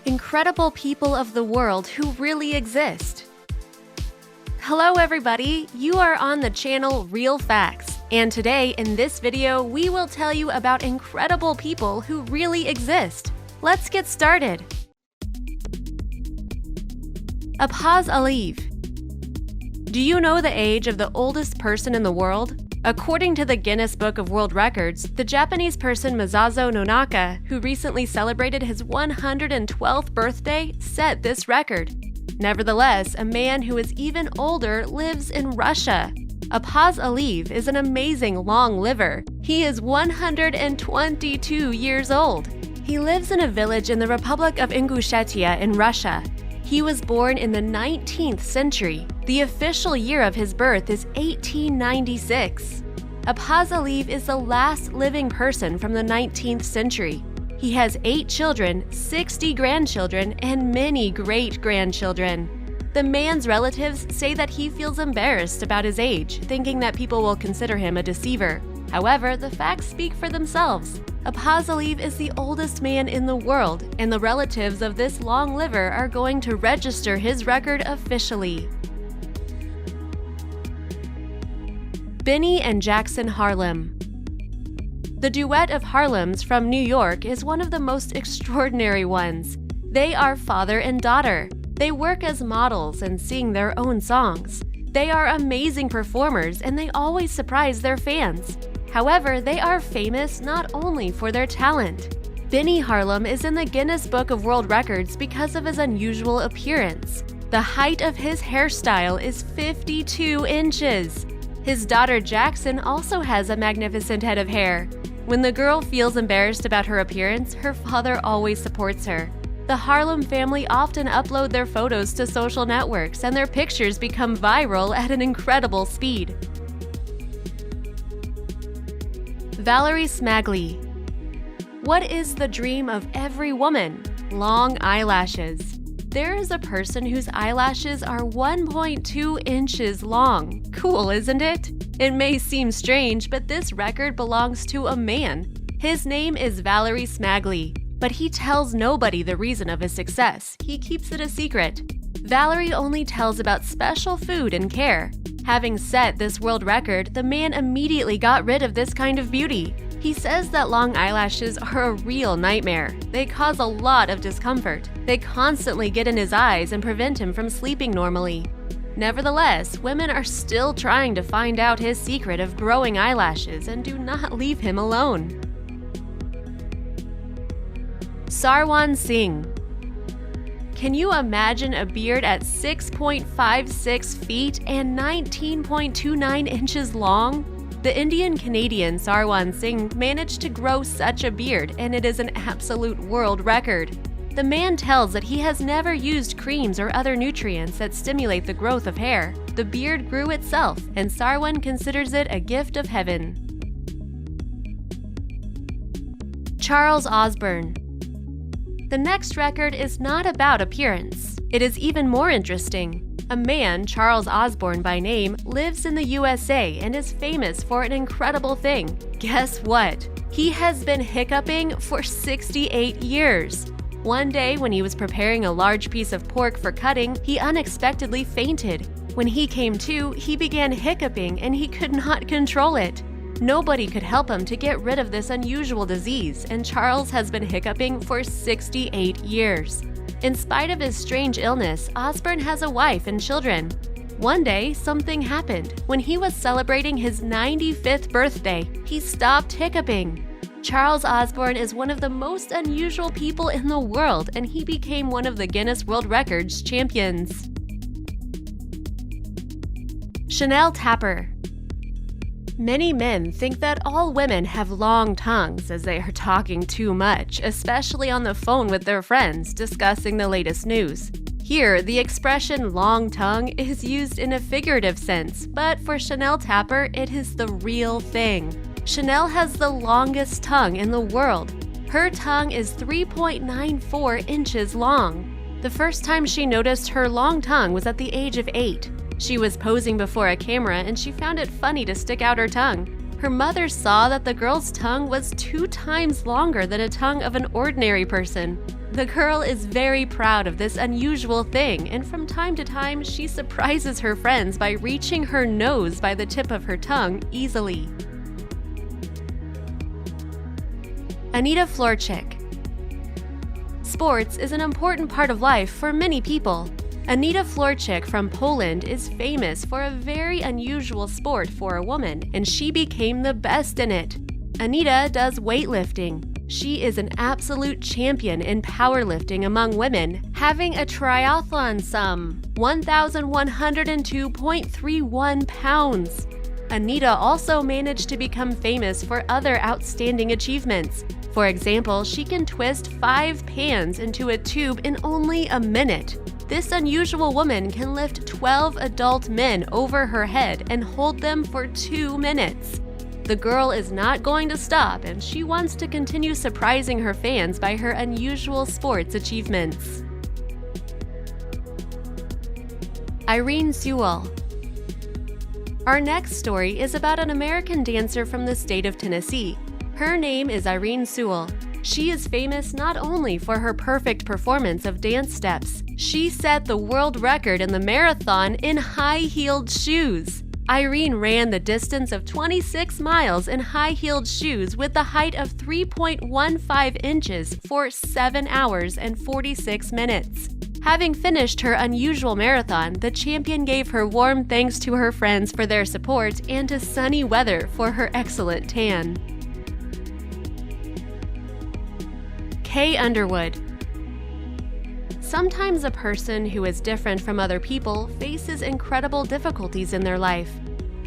Incredible people of the world who really exist. Hello everybody, you are on the channel Real Facts, and today in this video we will tell you about incredible people who really exist. Let's get started. Apaz Aliv. Do you know the age of the oldest person in the world? According to the Guinness Book of World Records, the Japanese person Masazo Nonaka, who recently celebrated his 112th birthday, set this record. Nevertheless, a man who is even older lives in Russia. Apaz Aliv is an amazing long liver. He is 122 years old. He lives in a village in the Republic of Ingushetia in Russia. He was born in the 19th century. The official year of his birth is 1896. Apaz Aliv is the last living person from the 19th century. He has 8 children, 60 grandchildren, and many great-grandchildren. The man's relatives say that he feels embarrassed about his age, thinking that people will consider him a deceiver. However, the facts speak for themselves. Apaz Aliv is the oldest man in the world, and the relatives of this long liver are going to register his record officially. Benny and Jackson Harlem. The duet of Harlems from New York is one of the most extraordinary ones. They are father and daughter. They work as models and sing their own songs. They are amazing performers and they always surprise their fans. However, they are famous not only for their talent. Benny Harlem is in the Guinness Book of World Records because of his unusual appearance. The height of his hairstyle is 52 inches. His daughter Jackson also has a magnificent head of hair. When the girl feels embarrassed about her appearance, her father always supports her. The Harlem family often upload their photos to social networks and their pictures become viral at an incredible speed. Valerie Smagli. What is the dream of every woman? Long eyelashes. There is a person whose eyelashes are 1.2 inches long. Cool, isn't it? It may seem strange, but this record belongs to a man. His name is Valerie Smagli, but he tells nobody the reason of his success. He keeps it a secret. Valerie only tells about special food and care. Having set this world record, the man immediately got rid of this kind of beauty. He says that long eyelashes are a real nightmare. They cause a lot of discomfort. They constantly get in his eyes and prevent him from sleeping normally. Nevertheless, women are still trying to find out his secret of growing eyelashes and do not leave him alone. Sarwan Singh. Can you imagine a beard at 6.56 feet and 19.29 inches long? The Indian-Canadian Sarwan Singh managed to grow such a beard, and it is an absolute world record. The man tells that he has never used creams or other nutrients that stimulate the growth of hair. The beard grew itself, and Sarwan considers it a gift of heaven. Charles Osborne. The next record is not about appearance. It is even more interesting. A man, Charles Osborne by name, lives in the USA and is famous for an incredible thing. Guess what? He has been hiccuping for 68 years. One day, when he was preparing a large piece of pork for cutting, he unexpectedly fainted. When he came to, he began hiccuping and he could not control it. Nobody could help him to get rid of this unusual disease, and Charles has been hiccuping for 68 years. In spite of his strange illness, Osborne has a wife and children. One day, something happened. When he was celebrating his 95th birthday, he stopped hiccuping. Charles Osborne is one of the most unusual people in the world, and he became one of the Guinness World Records champions. Chanel Tapper. Many men think that all women have long tongues as they are talking too much, especially on the phone with their friends discussing the latest news. Here, the expression long tongue is used in a figurative sense, but for Chanel Tapper, it is the real thing. Chanel has the longest tongue in the world. Her tongue is 3.94 inches long. The first time she noticed her long tongue was at the age of 8. She was posing before a camera and she found it funny to stick out her tongue. Her mother saw that the girl's tongue was 2 times longer than a tongue of an ordinary person. The girl is very proud of this unusual thing, and from time to time, she surprises her friends by reaching her nose by the tip of her tongue easily. Anita Floorchick. Sports is an important part of life for many people. Anita Floorchick from Poland is famous for a very unusual sport for a woman, and she became the best in it. Anita does weightlifting. She is an absolute champion in powerlifting among women, having a triathlon some 1,102.31 pounds. Anita also managed to become famous for other outstanding achievements. For example, she can twist 5 pans into a tube in only a minute. This unusual woman can lift 12 adult men over her head and hold them for 2 minutes. The girl is not going to stop, and she wants to continue surprising her fans by her unusual sports achievements. Irene Sewell. Our next story is about an American dancer from the state of Tennessee. Her name is Irene Sewell. She is famous not only for her perfect performance of dance steps. She set the world record in the marathon in high-heeled shoes. Irene ran the distance of 26 miles in high-heeled shoes with the height of 3.15 inches for 7 hours and 46 minutes. Having finished her unusual marathon, the champion gave her warm thanks to her friends for their support and to sunny weather for her excellent tan. Underwood. Sometimes a person who is different from other people faces incredible difficulties in their life.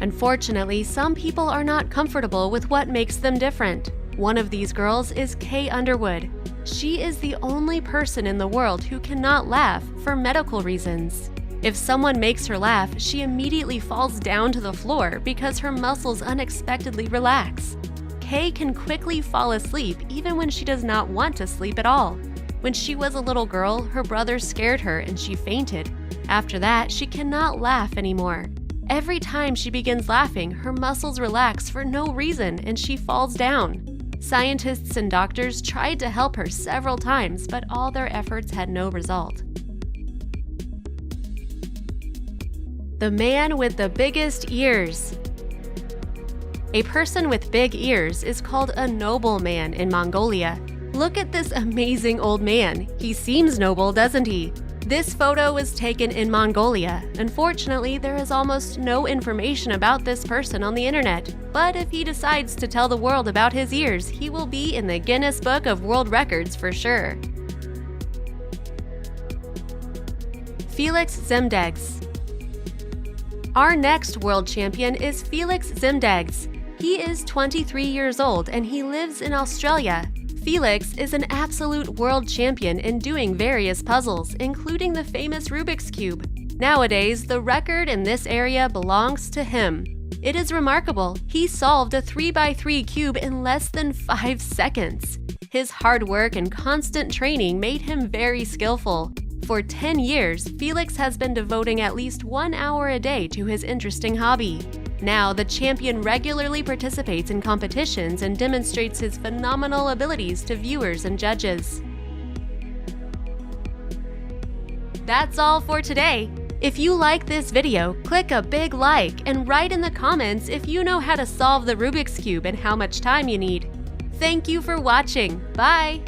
Unfortunately, some people are not comfortable with what makes them different. One of these girls is Underwood. She is the only person in the world who cannot laugh for medical reasons. If someone makes her laugh, she immediately falls down to the floor because her muscles unexpectedly relax. Can quickly fall asleep even when she does not want to sleep at all. When she was a little girl, her brother scared her and she fainted. After that, she cannot laugh anymore. Every time she begins laughing, her muscles relax for no reason and she falls down. Scientists and doctors tried to help her several times, but all their efforts had no result. The man with the biggest ears. A person with big ears is called a nobleman in Mongolia. Look at this amazing old man. He seems noble, doesn't he? This photo was taken in Mongolia. Unfortunately, there is almost no information about this person on the internet. But if he decides to tell the world about his ears, he will be in the Guinness Book of World Records for sure. Felix Zemdegs. Our next world champion is Felix Zemdegs. He is 23 years old and he lives in Australia. Felix is an absolute world champion in doing various puzzles, including the famous Rubik's Cube. Nowadays, the record in this area belongs to him. It is remarkable. He solved a 3x3 cube in less than 5 seconds. His hard work and constant training made him very skillful. For 10 years, Felix has been devoting at least 1 hour a day to his interesting hobby. Now, the champion regularly participates in competitions and demonstrates his phenomenal abilities to viewers and judges. That's all for today. If you like this video, click a big like and write in the comments if you know how to solve the Rubik's Cube and how much time you need. Thank you for watching. Bye!